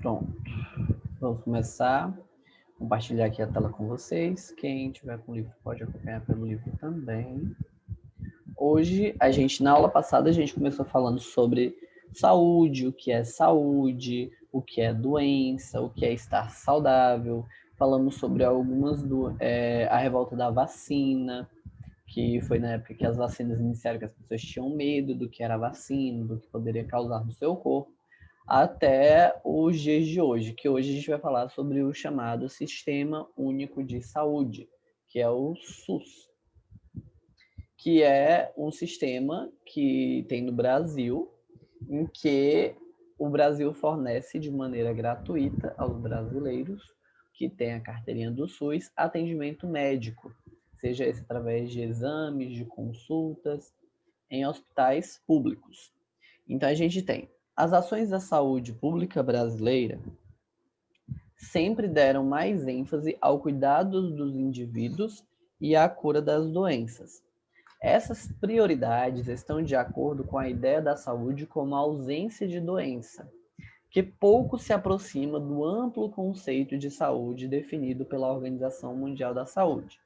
Pronto, vamos começar. Compartilhar aqui a tela com vocês. Quem tiver com o livro pode acompanhar pelo livro também. Hoje, na aula passada, a gente começou falando sobre saúde, o que é doença, o que é estar saudável. Falamos sobre a revolta da vacina, que foi na época que as vacinas iniciaram, que as pessoas tinham medo do que era a vacina, do que poderia causar no seu corpo, até os dias de hoje, que hoje a gente vai falar sobre o chamado Sistema Único de Saúde, que é o SUS, que é um sistema que tem no Brasil, em que o Brasil fornece de maneira gratuita aos brasileiros que têm a carteirinha do SUS atendimento médico, seja esse através de exames, de consultas, em hospitais públicos. Então a gente tem as ações da saúde pública brasileira sempre deram mais ênfase ao cuidado dos indivíduos e à cura das doenças. Essas prioridades estão de acordo com a ideia da saúde como a ausência de doença, que pouco se aproxima do amplo conceito de saúde definido pela Organização Mundial da Saúde.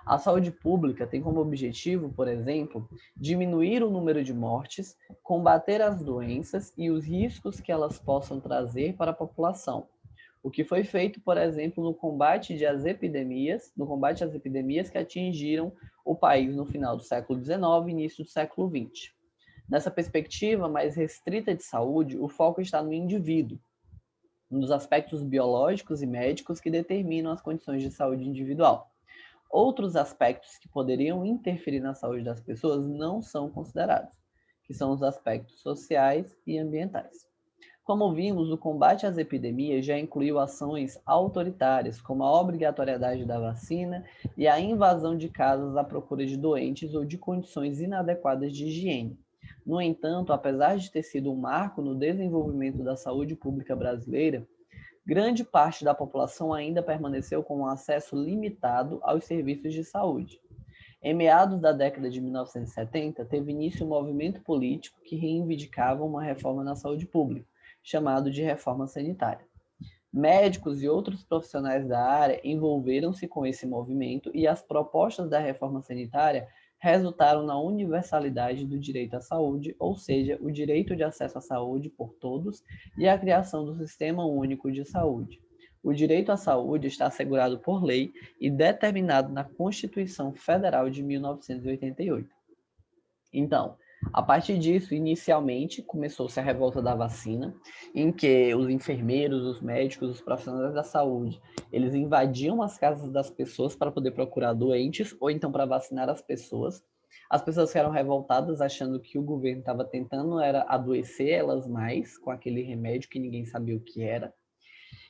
A saúde pública tem como objetivo, por exemplo, diminuir o número de mortes, combater as doenças e os riscos que elas possam trazer para a população. O que foi feito, por exemplo, no combate às epidemias que atingiram o país no final do século XIX e início do século XX. Nessa perspectiva mais restrita de saúde, o foco está no indivíduo, nos aspectos biológicos e médicos que determinam as condições de saúde individual. Outros aspectos que poderiam interferir na saúde das pessoas não são considerados, que são os aspectos sociais e ambientais. Como vimos, o combate às epidemias já incluiu ações autoritárias, como a obrigatoriedade da vacina e a invasão de casas à procura de doentes ou de condições inadequadas de higiene. No entanto, apesar de ter sido um marco no desenvolvimento da saúde pública brasileira, grande parte da população ainda permaneceu com um acesso limitado aos serviços de saúde. Em meados da década de 1970, teve início um movimento político que reivindicava uma reforma na saúde pública, chamado de reforma sanitária. Médicos e outros profissionais da área envolveram-se com esse movimento e as propostas da reforma sanitária resultaram na universalidade do direito à saúde, ou seja, o direito de acesso à saúde por todos e a criação do Sistema Único de Saúde. O direito à saúde está assegurado por lei e determinado na Constituição Federal de 1988. Então, a partir disso, inicialmente, começou-se a revolta da vacina, em que os enfermeiros, os médicos, os profissionais da saúde, eles invadiam as casas das pessoas para poder procurar doentes ou então para vacinar as pessoas. As pessoas ficaram revoltadas, achando que o governo estava tentando era adoecer elas mais com aquele remédio que ninguém sabia o que era.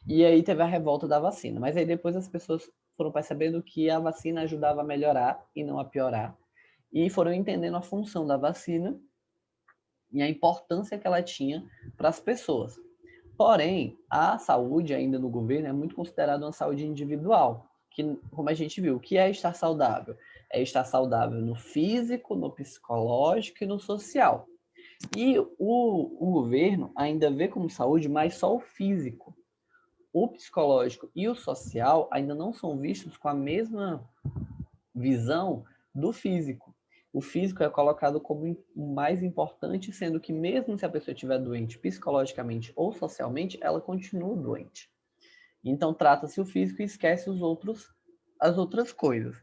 E aí teve a revolta da vacina. Mas aí depois as pessoas foram percebendo que a vacina ajudava a melhorar e não a piorar. E foram entendendo a função da vacina e a importância que ela tinha para as pessoas. Porém, a saúde ainda no governo é muito considerada uma saúde individual, que, como a gente viu, o que é estar saudável? É estar saudável no físico, no psicológico e no social. E o governo ainda vê como saúde mais só o físico. O psicológico e o social ainda não são vistos com a mesma visão do físico. O físico é colocado como o mais importante, sendo que mesmo se a pessoa estiver doente psicologicamente ou socialmente, ela continua doente. Então trata-se o físico e esquece as outras coisas.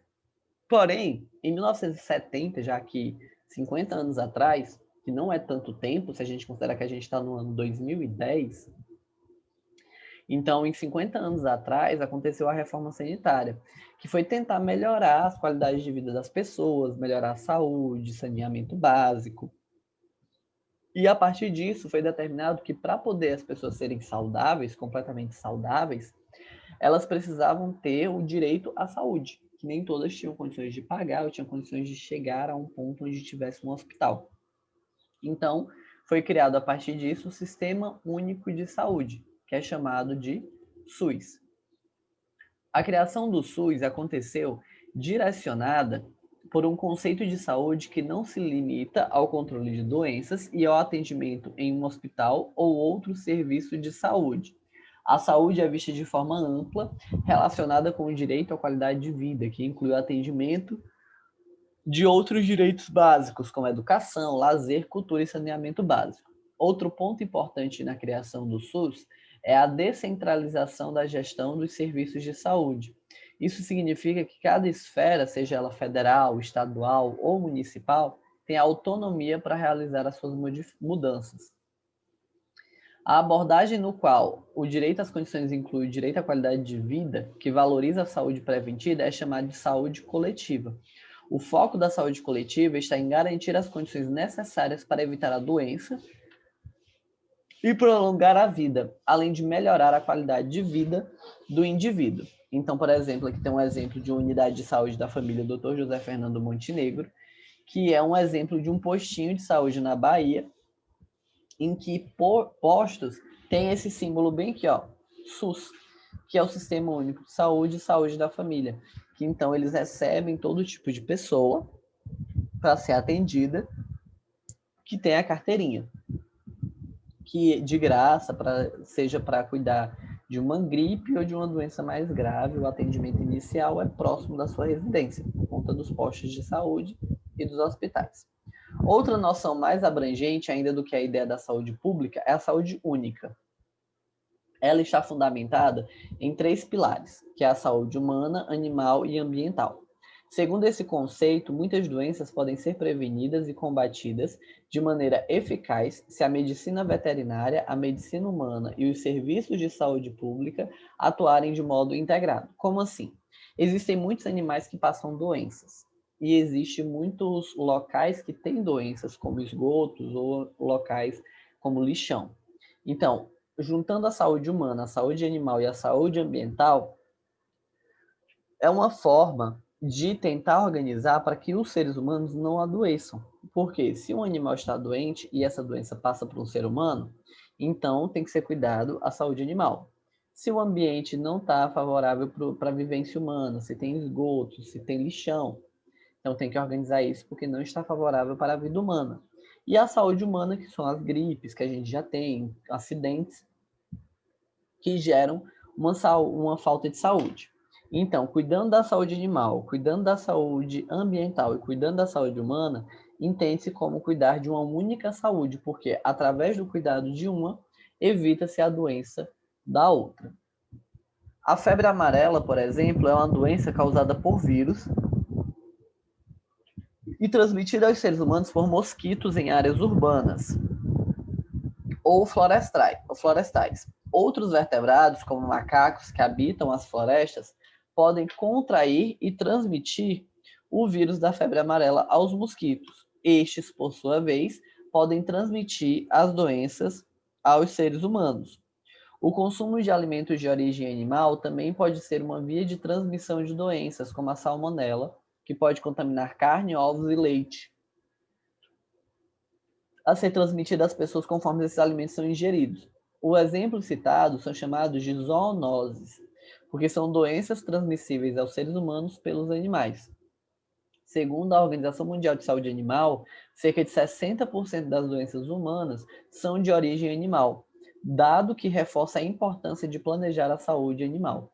Porém, em 1970, já que 50 anos atrás, que não é tanto tempo, se a gente considerar que a gente está no ano 2010, então, em 50 anos atrás, aconteceu a reforma sanitária, que foi tentar melhorar as qualidades de vida das pessoas, melhorar a saúde, saneamento básico. E a partir disso foi determinado que para poder as pessoas serem saudáveis, completamente saudáveis, elas precisavam ter o direito à saúde, que nem todas tinham condições de pagar ou tinham condições de chegar a um ponto onde tivesse um hospital. Então, foi criado a partir disso o Sistema Único de Saúde, que é chamado de SUS. A criação do SUS aconteceu direcionada por um conceito de saúde que não se limita ao controle de doenças e ao atendimento em um hospital ou outro serviço de saúde, A saúde é vista de forma ampla, relacionada com o direito à qualidade de vida, que inclui o atendimento de outros direitos básicos, como educação, lazer, cultura e saneamento básico. Outro ponto importante na criação do SUS é a descentralização da gestão dos serviços de saúde. Isso significa que cada esfera, seja ela federal, estadual ou municipal, tem autonomia para realizar as suas mudanças. A abordagem no qual o direito às condições inclui o direito à qualidade de vida, que valoriza a saúde preventiva, é chamada de saúde coletiva. O foco da saúde coletiva está em garantir as condições necessárias para evitar a doença e prolongar a vida, além de melhorar a qualidade de vida do indivíduo. Então, por exemplo, aqui tem um exemplo de uma unidade de saúde da família Dr. José Fernando Montenegro, que é um exemplo de um postinho de saúde na Bahia, em que postos tem esse símbolo bem aqui, ó, SUS, que é o Sistema Único de Saúde e Saúde da Família. Que então eles recebem todo tipo de pessoa para ser atendida que tem a carteirinha, que de graça, seja para cuidar de uma gripe ou de uma doença mais grave, o atendimento inicial é próximo da sua residência, por conta dos postos de saúde e dos hospitais. Outra noção mais abrangente ainda do que a ideia da saúde pública é a saúde única. Ela está fundamentada em 3 pilares, que é a saúde humana, animal e ambiental. Segundo esse conceito, muitas doenças podem ser prevenidas e combatidas de maneira eficaz se a medicina veterinária, a medicina humana e os serviços de saúde pública atuarem de modo integrado. Como assim? Existem muitos animais que passam doenças e existem muitos locais que têm doenças, como esgotos ou locais como lixão. Então, juntando a saúde humana, a saúde animal e a saúde ambiental, é uma forma de tentar organizar para que os seres humanos não adoeçam. Porque se um animal está doente e essa doença passa para um ser humano, então tem que ser cuidado a saúde animal. Se o ambiente não está favorável para a vivência humana, se tem esgoto, se tem lixão, então tem que organizar isso porque não está favorável para a vida humana. E a saúde humana, que são as gripes que a gente já tem, acidentes que geram uma falta de saúde. Então, cuidando da saúde animal, cuidando da saúde ambiental e cuidando da saúde humana, entende-se como cuidar de uma única saúde, porque através do cuidado de uma, evita-se a doença da outra. A febre amarela, por exemplo, é uma doença causada por vírus e transmitida aos seres humanos por mosquitos em áreas urbanas ou florestais. Outros vertebrados, como macacos que habitam as florestas, podem contrair e transmitir o vírus da febre amarela aos mosquitos. Estes, por sua vez, podem transmitir as doenças aos seres humanos. O consumo de alimentos de origem animal também pode ser uma via de transmissão de doenças, como a salmonela, que pode contaminar carne, ovos e leite, a ser transmitida às pessoas conforme esses alimentos são ingeridos. O exemplo citado são chamados de zoonoses, porque são doenças transmissíveis aos seres humanos pelos animais. Segundo a Organização Mundial de Saúde Animal, cerca de 60% das doenças humanas são de origem animal, dado que reforça a importância de planejar a saúde animal.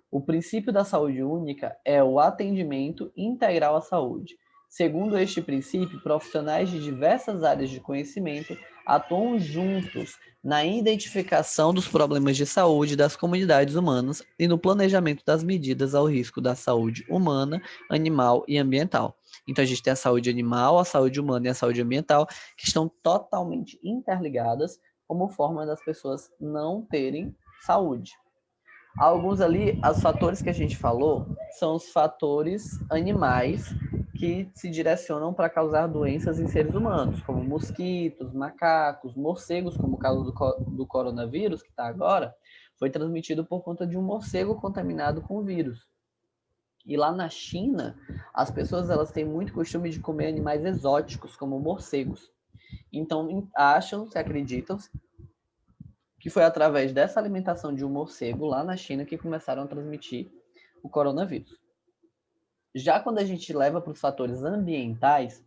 O princípio da saúde única é o atendimento integral à saúde. Segundo este princípio, profissionais de diversas áreas de conhecimento atuam juntos na identificação dos problemas de saúde das comunidades humanas e no planejamento das medidas ao risco da saúde humana, animal e ambiental. Então, a gente tem a saúde animal, a saúde humana e a saúde ambiental, que estão totalmente interligadas como forma das pessoas não terem saúde. Alguns ali, os fatores que a gente falou, são os fatores animais que se direcionam para causar doenças em seres humanos, como mosquitos, macacos, morcegos, como o caso do coronavírus, que está agora, foi transmitido por conta de um morcego contaminado com o vírus. E lá na China, as pessoas elas têm muito costume de comer animais exóticos, como morcegos. Então, se acreditam que foi através dessa alimentação de um morcego lá na China que começaram a transmitir o coronavírus. Já quando a gente leva para os fatores ambientais,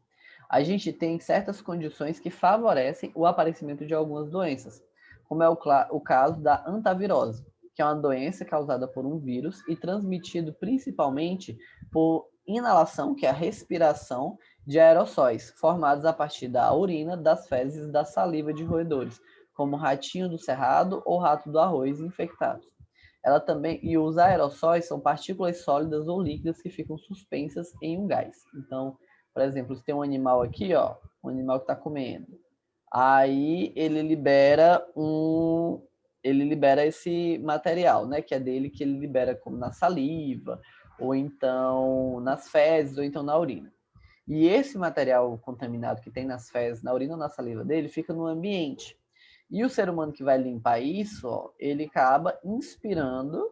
a gente tem certas condições que favorecem o aparecimento de algumas doenças, como é o caso da hantavirose. que é uma doença causada por um vírus e transmitido principalmente por inalação, que é a respiração de aerossóis, formados a partir da urina, das fezes e da saliva de roedores, como ratinho do cerrado ou rato do arroz infectados. Ela também, e os aerossóis são partículas sólidas ou líquidas que ficam suspensas em um gás. Então, por exemplo, se tem um animal aqui, ó, um animal que está comendo, aí ele libera esse material, né, que é dele, que ele libera como na saliva, ou então nas fezes, ou então na urina. E esse material contaminado que tem nas fezes, na urina ou na saliva dele, fica no ambiente. E o ser humano que vai limpar isso, ó, ele acaba inspirando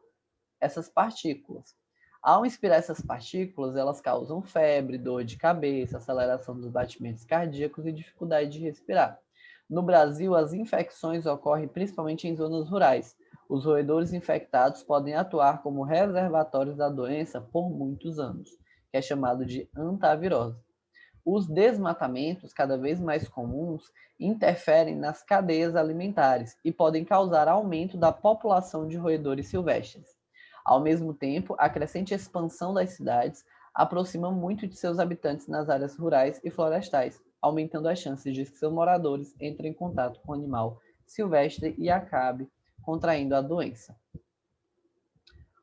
essas partículas. Ao inspirar essas partículas, elas causam febre, dor de cabeça, aceleração dos batimentos cardíacos e dificuldade de respirar. No Brasil, as infecções ocorrem principalmente em zonas rurais. Os roedores infectados podem atuar como reservatórios da doença por muitos anos, que é chamado de antavirose. Os desmatamentos, cada vez mais comuns, interferem nas cadeias alimentares e podem causar aumento da população de roedores silvestres. Ao mesmo tempo, a crescente expansão das cidades aproxima muito de seus habitantes nas áreas rurais e florestais, aumentando as chances de que seus moradores entrem em contato com o animal silvestre e acabe contraindo a doença.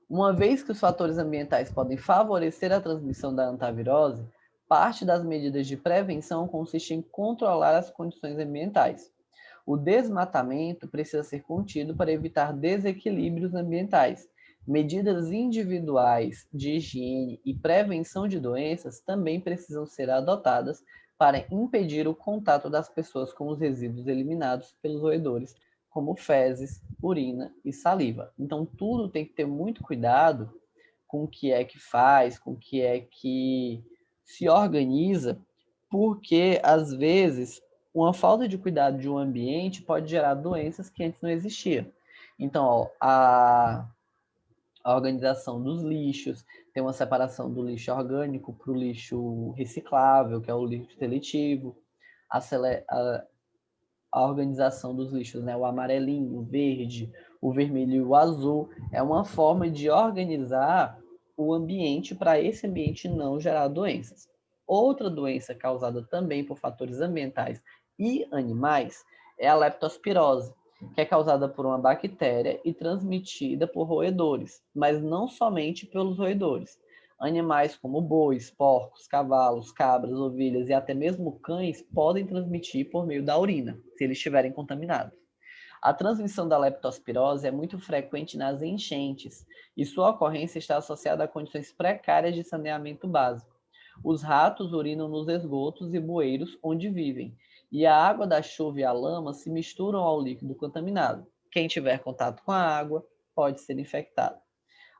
Uma vez que os fatores ambientais podem favorecer a transmissão da antavirose, parte das medidas de prevenção consiste em controlar as condições ambientais. O desmatamento precisa ser contido para evitar desequilíbrios ambientais. Medidas individuais de higiene e prevenção de doenças também precisam ser adotadas para impedir o contato das pessoas com os resíduos eliminados pelos roedores, como fezes, urina e saliva. Então, tudo tem que ter muito cuidado com o que é que faz, com o que é que se organiza, porque, às vezes, uma falta de cuidado de um ambiente pode gerar doenças que antes não existiam. Então, ó, a organização dos lixos, tem uma separação do lixo orgânico para o lixo reciclável, que é o lixo seletivo, a organização dos lixos, né? O amarelinho, o verde, o vermelho e o azul, é uma forma de organizar o ambiente para esse ambiente não gerar doenças. Outra doença causada também por fatores ambientais e animais é a leptospirose, que é causada por uma bactéria e transmitida por roedores, mas não somente pelos roedores. Animais como bois, porcos, cavalos, cabras, ovelhas e até mesmo cães podem transmitir por meio da urina, se eles estiverem contaminados. A transmissão da leptospirose é muito frequente nas enchentes e sua ocorrência está associada a condições precárias de saneamento básico. Os ratos urinam nos esgotos e bueiros onde vivem, e a água da chuva e a lama se misturam ao líquido contaminado. Quem tiver contato com a água pode ser infectado.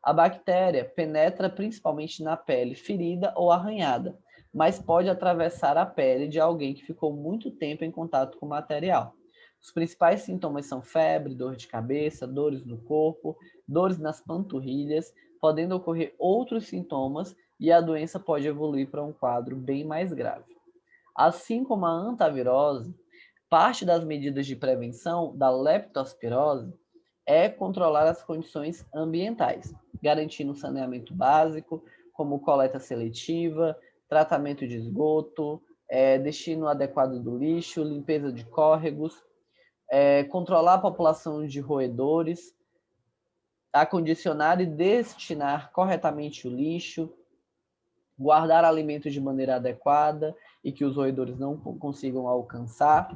A bactéria penetra principalmente na pele ferida ou arranhada, mas pode atravessar a pele de alguém que ficou muito tempo em contato com o material. Os principais sintomas são febre, dor de cabeça, dores no corpo, dores nas panturrilhas, podendo ocorrer outros sintomas e a doença pode evoluir para um quadro bem mais grave. Assim como a antavirose, parte das medidas de prevenção da leptospirose é controlar as condições ambientais, garantindo saneamento básico, como coleta seletiva, tratamento de esgoto, destino adequado do lixo, limpeza de córregos, controlar a população de roedores, acondicionar e destinar corretamente o lixo, guardar alimentos de maneira adequada e que os roedores não consigam alcançar.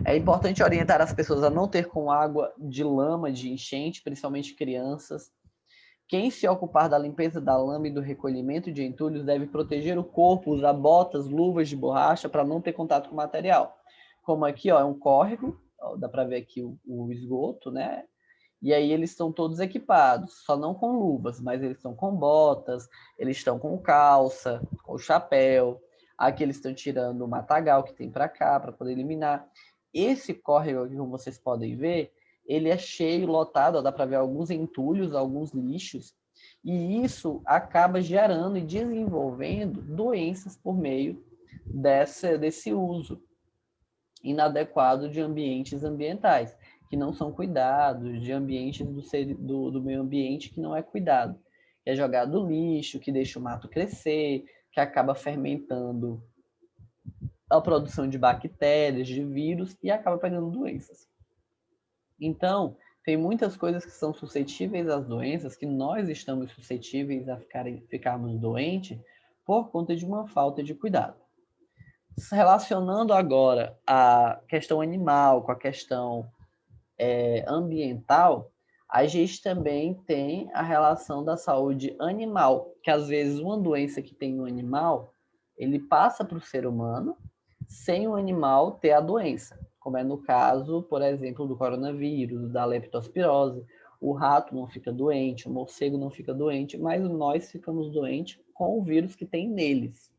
É importante orientar as pessoas a não ter com água de lama, de enchente, principalmente crianças. Quem se ocupar da limpeza da lama e do recolhimento de entulhos deve proteger o corpo, usar botas, luvas de borracha para não ter contato com o material. Como aqui, ó, é um córrego, ó, dá para ver aqui o esgoto, né? E aí eles estão todos equipados, só não com luvas, mas eles estão com botas, eles estão com calça, com chapéu. Aqui eles estão tirando o matagal que tem para cá, para poder eliminar. Esse córrego aqui, como vocês podem ver, ele é cheio, lotado, ó, dá para ver alguns entulhos, alguns lixos, e isso acaba gerando e desenvolvendo doenças por meio desse uso inadequado de ambientes ambientais, que não são cuidados, de ambientes do meio ambiente que não é cuidado. Que é jogado lixo, que deixa o mato crescer, que acaba fermentando a produção de bactérias, de vírus e acaba pegando doenças. Então, tem muitas coisas que são suscetíveis às doenças, que nós estamos suscetíveis a ficarmos doentes por conta de uma falta de cuidado. Relacionando agora a questão animal com a questão ambiental, a gente também tem a relação da saúde animal, que às vezes uma doença que tem no animal, ele passa para o ser humano sem o animal ter a doença, como é no caso, por exemplo, do coronavírus, da leptospirose. O rato não fica doente, o morcego não fica doente, mas nós ficamos doentes com o vírus que tem neles.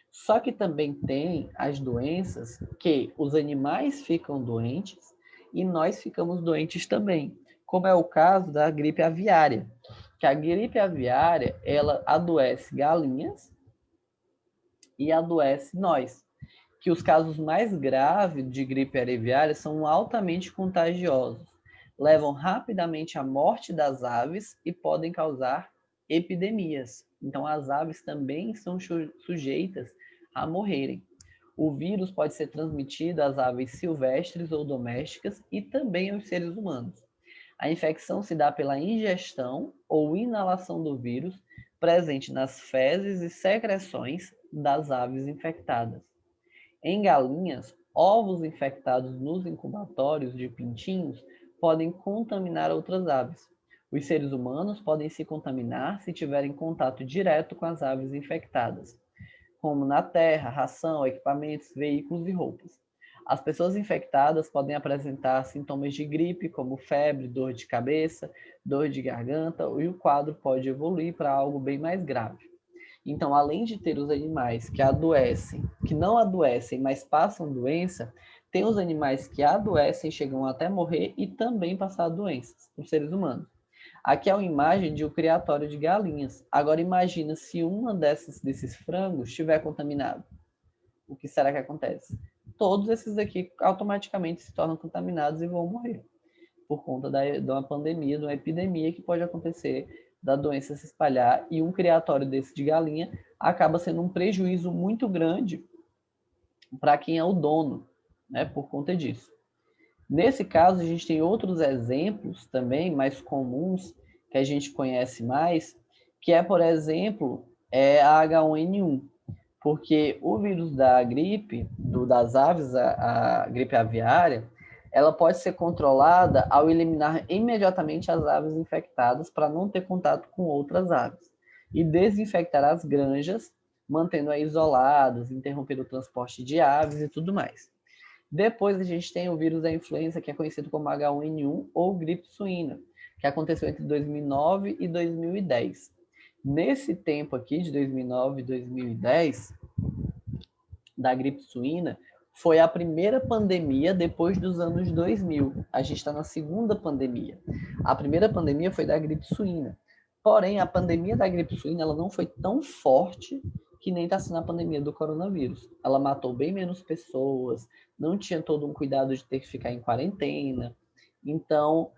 Só que também tem as doenças que os animais ficam doentes e nós ficamos doentes também, como é o caso da gripe aviária. Que a gripe aviária, ela adoece galinhas e adoece nós. Que os casos mais graves de gripe aviária são altamente contagiosos, levam rapidamente à morte das aves e podem causar epidemias. Então, as aves também são sujeitas a morrerem. O vírus pode ser transmitido às aves silvestres ou domésticas e também aos seres humanos. A infecção se dá pela ingestão ou inalação do vírus presente nas fezes e secreções das aves infectadas. Em galinhas, ovos infectados nos incubatórios de pintinhos podem contaminar outras aves. Os seres humanos podem se contaminar se tiverem contato direto com as aves infectadas, como na terra, ração, equipamentos, veículos e roupas. As pessoas infectadas podem apresentar sintomas de gripe, como febre, dor de cabeça, dor de garganta, e o quadro pode evoluir para algo bem mais grave. Então, além de ter os animais que adoecem, que não adoecem, mas passam doença, tem os animais que adoecem, chegam até morrer e também passar doenças para os seres humanos. Aqui é uma imagem de um criatório de galinhas. Agora imagina se uma desses frangos estiver contaminado. O que será que acontece? Todos esses aqui automaticamente se tornam contaminados e vão morrer por conta de uma pandemia, de uma epidemia que pode acontecer, da doença se espalhar, e um criatório desse de galinha acaba sendo um prejuízo muito grande para quem é o dono, né, por conta disso. Nesse caso, a gente tem outros exemplos também mais comuns que a gente conhece mais, que é, por exemplo, a H1N1, porque o vírus da gripe, das aves, a gripe aviária, ela pode ser controlada ao eliminar imediatamente as aves infectadas para não ter contato com outras aves e desinfectar as granjas, mantendo-as isoladas, interrompendo o transporte de aves e tudo mais. Depois a gente tem o vírus da influenza, que é conhecido como H1N1 ou gripe suína, que aconteceu entre 2009 e 2010. Nesse tempo aqui, de 2009 e 2010, da gripe suína, foi a primeira pandemia depois dos anos 2000. A gente está na segunda pandemia. A primeira pandemia foi da gripe suína. Porém, a pandemia da gripe suína ela não foi tão forte que nem está sendo a pandemia do coronavírus. Ela matou bem menos pessoas, não tinha todo um cuidado de ter que ficar em quarentena. Então,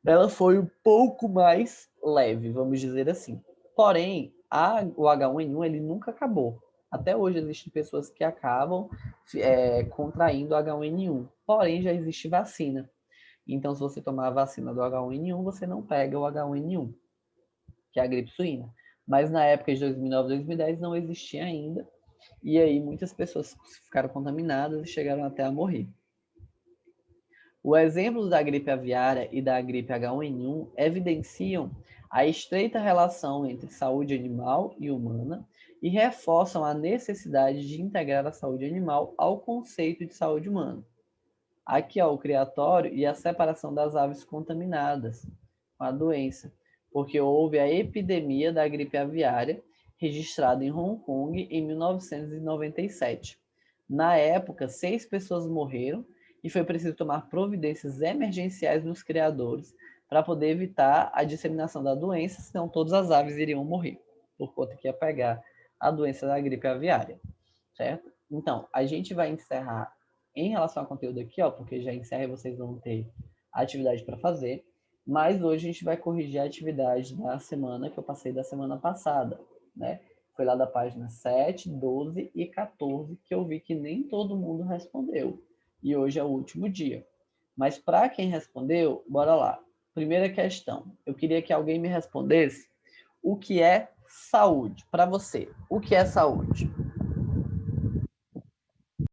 ela foi um pouco mais leve, vamos dizer assim. Porém, o H1N1 ele nunca acabou. Até hoje existem pessoas que acabam contraindo o H1N1. Porém, já existe vacina. Então, se você tomar a vacina do H1N1, você não pega o H1N1, que é a gripe suína. Mas na época de 2009, 2010 não existia ainda. E aí muitas pessoas ficaram contaminadas e chegaram até a morrer. O exemplo da gripe aviária e da gripe H1N1 evidenciam a estreita relação entre saúde animal e humana e reforçam a necessidade de integrar a saúde animal ao conceito de saúde humana. Aqui, ó, o criatório e a separação das aves contaminadas com a doença, porque houve a epidemia da gripe aviária registrada em Hong Kong em 1997. Na época, 6 pessoas morreram e foi preciso tomar providências emergenciais nos criadores para poder evitar a disseminação da doença, senão todas as aves iriam morrer, por conta que ia pegar a doença da gripe aviária, certo? Então, a gente vai encerrar em relação ao conteúdo aqui, ó, porque já encerra e vocês vão ter a atividade para fazer. Mas hoje a gente vai corrigir a atividade da semana que eu passei da semana passada, né? Foi lá da página 7, 12 e 14 que eu vi que nem todo mundo respondeu. E hoje é o último dia. Mas para quem respondeu, bora lá. Primeira questão. Eu queria que alguém me respondesse o que é saúde. Para você, o que é saúde?